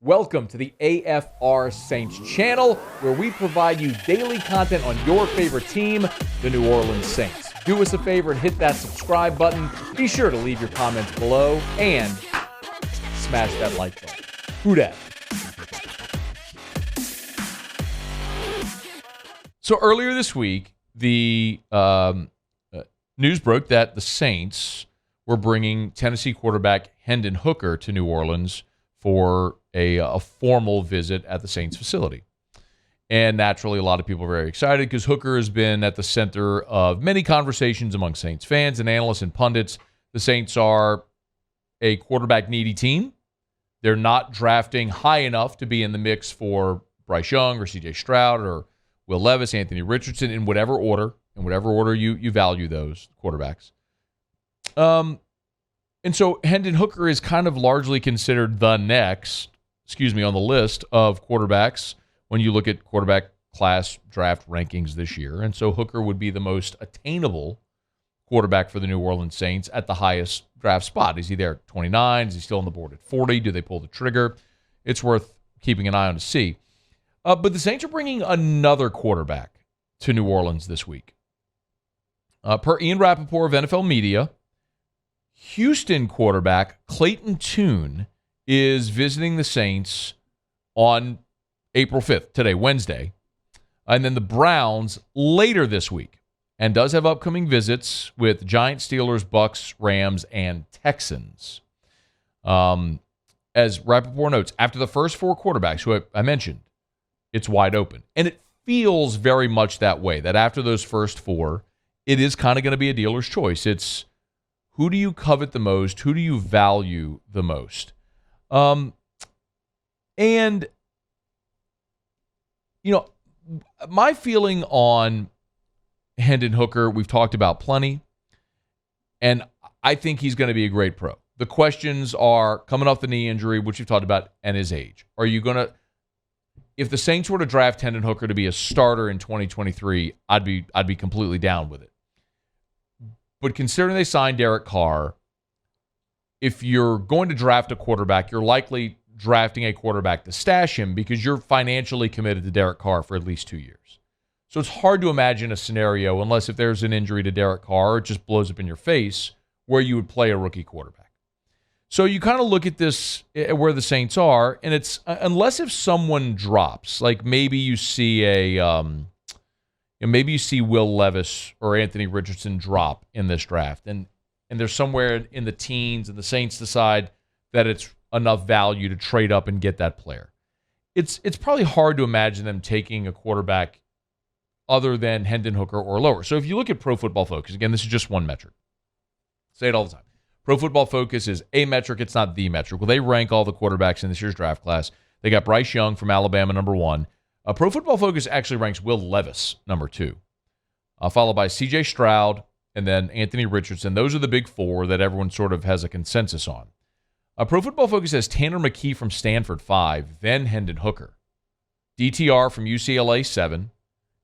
Welcome to the AFR Saints channel, where we provide you daily content on your favorite team, the New Orleans Saints. Do us a favor and hit that subscribe button. Be sure to leave your comments below and smash that like button. Who dat? So earlier this week, the news broke that the Saints were bringing Tennessee quarterback Hendon Hooker to New Orleans for a formal visit at the Saints facility. And naturally, a lot of people are very excited because Hooker has been at the center of many conversations among Saints fans and analysts and pundits. The Saints are a quarterback-needy team. They're not drafting high enough to be in the mix for Bryce Young or C.J. Stroud or Will Levis, Anthony Richardson, in whatever order you value those quarterbacks. And so Hendon Hooker is kind of largely considered the next, on the list of quarterbacks when you look at quarterback class draft rankings this year. And so Hooker would be the most attainable quarterback for the New Orleans Saints at the highest draft spot. Is he there at 29? Is he still on the board at 40? Do they pull the trigger? It's worth keeping an eye on to see. But the Saints are bringing another quarterback to New Orleans this week. Per Ian Rappaport of NFL Media, Houston quarterback Clayton Tune is visiting the Saints on April 5th, today, Wednesday. And then the Browns later this week, and does have upcoming visits with Giants, Steelers, Bucks, Rams, and Texans. As Rappaport notes, after the first four quarterbacks who I mentioned, it's wide open. And it feels very much that way, that after those first four, it is kind of going to be a dealer's choice. It's who do you covet the most? Who do you value the most? And, my feeling on Hendon Hooker, we've talked about plenty, and I think he's going to be a great pro. The questions are coming off the knee injury, which we've talked about, and his age. Are you going to, if the Saints were to draft Hendon Hooker to be a starter in 2023, I'd be completely down with it. But considering they signed Derek Carr, if you're going to draft a quarterback, you're likely drafting a quarterback to stash him because you're financially committed to Derek Carr for at least 2 years. So it's hard to imagine a scenario, unless if there's an injury to Derek Carr, it just blows up in your face, where you would play a rookie quarterback. So you kind of look at this, where the Saints are, and it's, unless if someone drops, like maybe you see maybe you see Will Levis or Anthony Richardson drop in this draft, and they're somewhere in the teens, and the Saints decide that it's enough value to trade up and get that player. It's probably hard to imagine them taking a quarterback other than Hendon Hooker or lower. So if you look at Pro Football Focus, again, this is just one metric. Say it all the time. Pro Football Focus is a metric. It's not the metric. Well, they rank all the quarterbacks in this year's draft class. They got Bryce Young from Alabama, number 1. Pro Football Focus actually ranks Will Levis, number 2, followed by C.J. Stroud and then Anthony Richardson. Those are the big four that everyone sort of has a consensus on. Pro Football Focus has Tanner McKee from Stanford, 5, then Hendon Hooker. DTR from UCLA, 7.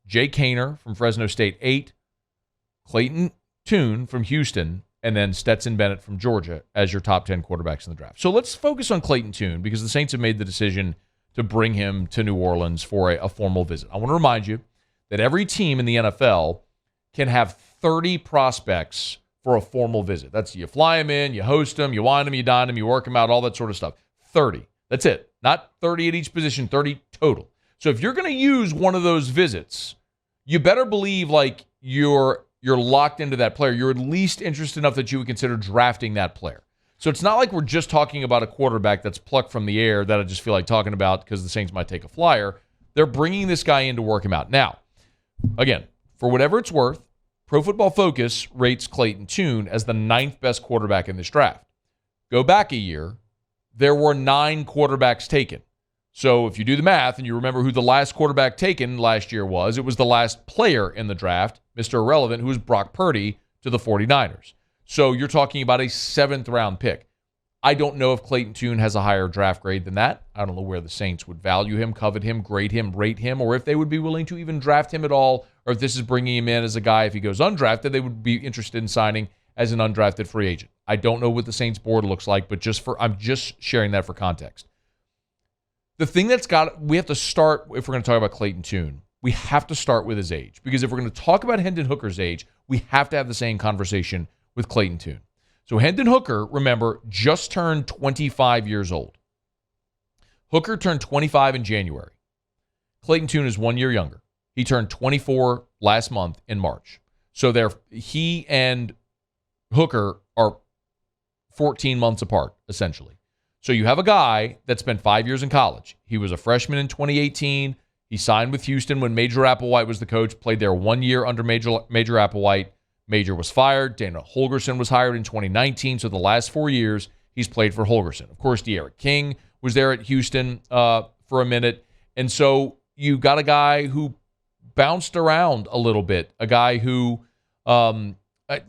Jay Kaner from Fresno State, 8. Clayton Tune from Houston, and then Stetson Bennett from Georgia as your top 10 quarterbacks in the draft. So let's focus on Clayton Tune because the Saints have made the decision to bring him to New Orleans for a formal visit. I want to remind you that every team in the NFL can have 30 prospects for a formal visit. That's, you fly them in, you host them, you wine them, you dine them, you work them out, all that sort of stuff. 30. That's it. Not 30 at each position, 30 total. So if you're going to use one of those visits, you better believe like you're locked into that player. You're at least interested enough that you would consider drafting that player. So it's not like we're just talking about a quarterback that's plucked from the air that I just feel like talking about because the Saints might take a flyer. They're bringing this guy in to work him out. Now, again, for whatever it's worth, Pro Football Focus rates Clayton Tune as the 9th best quarterback in this draft. Go back a year, there were 9 quarterbacks taken. So if you do the math and you remember who the last quarterback taken last year was, it was the last player in the draft, Mr. Irrelevant, who was Brock Purdy to the 49ers. So you're talking about a 7th-round pick. I don't know if Clayton Tune has a higher draft grade than that. I don't know where the Saints would value him, covet him, grade him, rate him, or if they would be willing to even draft him at all, or if this is bringing him in as a guy, if he goes undrafted, they would be interested in signing as an undrafted free agent. I don't know what the Saints board looks like, but I'm just sharing that for context. The thing we have to start, if we're going to talk about Clayton Tune, we have to start with his age. Because if we're going to talk about Hendon Hooker's age, we have to have the same conversation with Clayton Tune. So Hendon Hooker, remember, just turned 25 years old. Hooker turned 25 in January. Clayton Tune is 1 year younger. He turned 24 last month in March. So he and Hooker are 14 months apart, essentially. So you have a guy that spent 5 years in college. He was a freshman in 2018. He signed with Houston when Major Applewhite was the coach, played there 1 year under Major Applewhite. Major was fired. Dana Holgorsen was hired in 2019. So the last 4 years, he's played for Holgorsen. Of course, De'Aaron King was there at Houston for a minute. And so you got a guy who bounced around a little bit, a guy who, let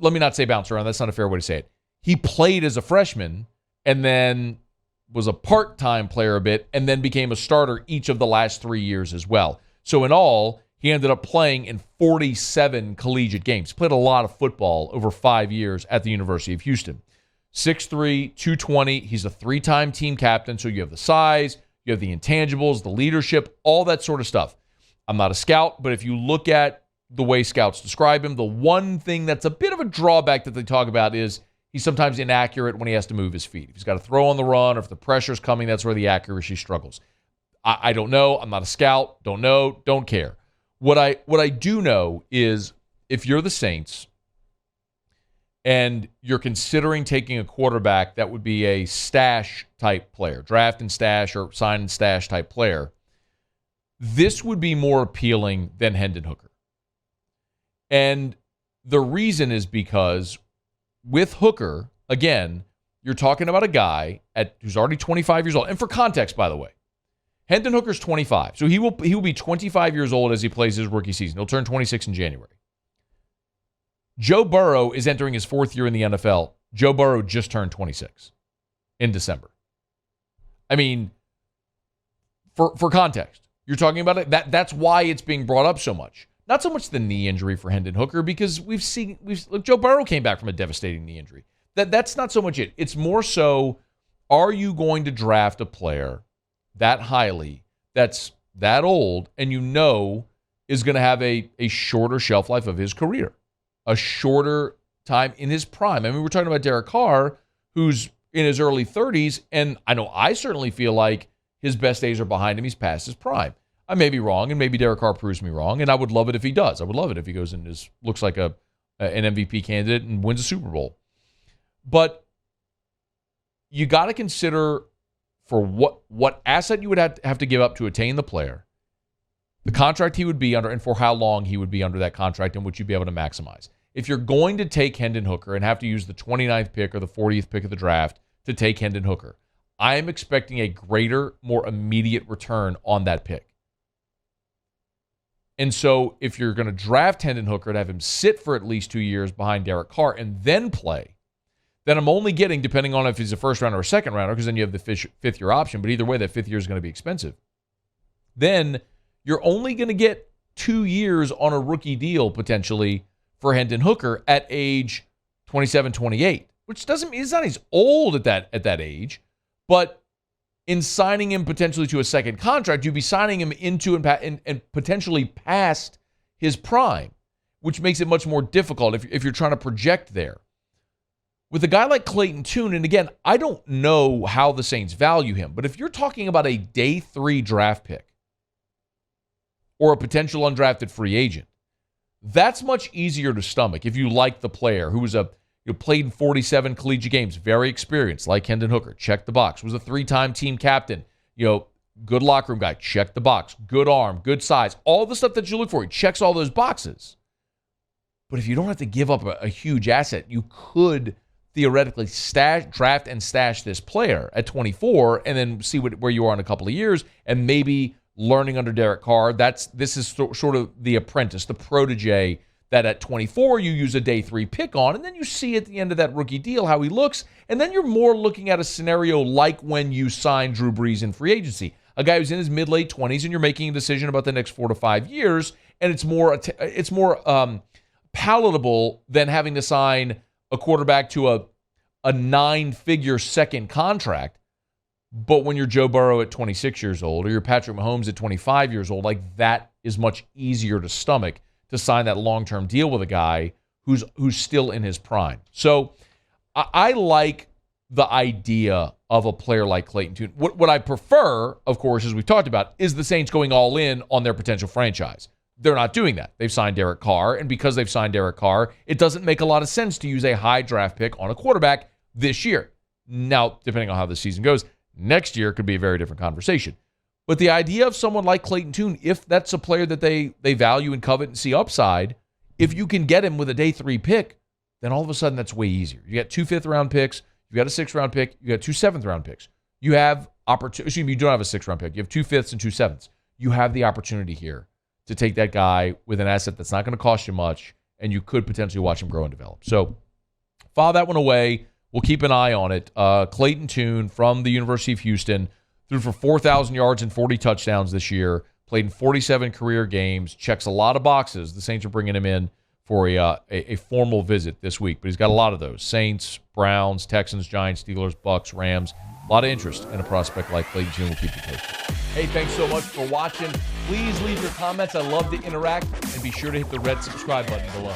me not say bounced around. That's not a fair way to say it. He played as a freshman and then was a part-time player a bit, and then became a starter each of the last 3 years as well. So in all, he ended up playing in 47 collegiate games. He played a lot of football over 5 years at the University of Houston. 6'3", 220. He's a 3-time team captain, so you have the size, you have the intangibles, the leadership, all that sort of stuff. I'm not a scout, but if you look at the way scouts describe him, the one thing that's a bit of a drawback that they talk about is he's sometimes inaccurate when he has to move his feet. If he's got to throw on the run or if the pressure's coming, that's where the accuracy struggles. I don't know. I'm not a scout. Don't know. Don't care. What I do know is if you're the Saints and you're considering taking a quarterback that would be a stash type player, draft and stash or sign and stash type player, this would be more appealing than Hendon Hooker. And the reason is because with Hooker, again, you're talking about a guy who's already 25 years old. And for context, by the way, Hendon Hooker's 25. So he will be 25 years old as he plays his rookie season. He'll turn 26 in January. Joe Burrow is entering his 4th year in the NFL. Joe Burrow just turned 26 in December. I mean, for context, you're talking about it. That's why it's being brought up so much. Not so much the knee injury for Hendon Hooker, because look, Joe Burrow came back from a devastating knee injury. That's not so much it. It's more so, are you going to draft a player that highly, that's that old, and you know is going to have a shorter shelf life of his career, a shorter time in his prime? I mean, we're talking about Derek Carr, who's in his early 30s, and I know I certainly feel like his best days are behind him. He's past his prime. I may be wrong, and maybe Derek Carr proves me wrong, and I would love it if he does. I would love it if he goes and looks like an MVP candidate and wins a Super Bowl. But you got to consider for what asset you would have to give up to attain the player, the contract he would be under, and for how long he would be under that contract in which you'd be able to maximize. If you're going to take Hendon Hooker and have to use the 29th pick or the 40th pick of the draft to take Hendon Hooker, I am expecting a greater, more immediate return on that pick. And so if you're going to draft Hendon Hooker and have him sit for at least 2 years behind Derek Carr and then play, then I'm only getting, depending on if he's a first rounder or a second rounder, because then you have the fifth year option, but either way, that 5th year is going to be expensive. Then you're only going to get 2 years on a rookie deal potentially for Hendon Hooker at age 27, 28, which doesn't mean he's not as old at that age, but in signing him potentially to a second contract, you'd be signing him into and potentially past his prime, which makes it much more difficult if you're trying to project there. With a guy like Clayton Tune, and again, I don't know how the Saints value him, but if you're talking about a day 3 draft pick or a potential undrafted free agent, that's much easier to stomach if you like the player who was played in 47 collegiate games, very experienced, like Hendon Hooker, check the box, was a 3-time team captain, good locker room guy, check the box, good arm, good size, all the stuff that you look for, he checks all those boxes. But if you don't have to give up a huge asset, you could theoretically draft and stash this player at 24 and then see where you are in a couple of years and maybe learning under Derek Carr. This is sort of the apprentice, the protege that at 24 you use a day 3 pick on, and then you see at the end of that rookie deal how he looks, and then you're more looking at a scenario like when you signed Drew Brees in free agency, a guy who's in his mid-late 20s, and you're making a decision about the next 4 to 5 years, and it's more palatable than having to sign a quarterback to a 9-figure second contract. But when you're Joe Burrow at 26 years old or you're Patrick Mahomes at 25 years old, like that is much easier to stomach to sign that long-term deal with a guy who's still in his prime. So I like the idea of a player like Clayton Tune. What I prefer, of course, as we've talked about, is the Saints going all in on their potential franchise. They're not doing that. They've signed Derek Carr, and because they've signed Derek Carr, it doesn't make a lot of sense to use a high draft pick on a quarterback this year. Now, depending on how the season goes, next year could be a very different conversation. But the idea of someone like Clayton Tune, if that's a player that they value and covet and see upside, if you can get him with a day 3 pick, then all of a sudden that's way easier. You got 2 5th-round picks, you got a 6th-round pick, you got 2 7th-round picks. You have opportunity. You don't have a 6th-round pick. You have 2 5ths and 2 7ths. You have the opportunity here to take that guy with an asset that's not going to cost you much, and you could potentially watch him grow and develop. So file that one away. We'll keep an eye on it. Clayton Tune from the University of Houston threw for 4,000 yards and 40 touchdowns this year, played in 47 career games, checks a lot of boxes. The Saints are bringing him in for a formal visit this week, but he's got a lot of those. Saints, Browns, Texans, Giants, Steelers, Bucks, Rams. A lot of interest in a prospect like Clayton Tune. We'll keep you posted. Hey, thanks so much for watching. Please leave your comments. I love to interact, and be sure to hit the red subscribe button below.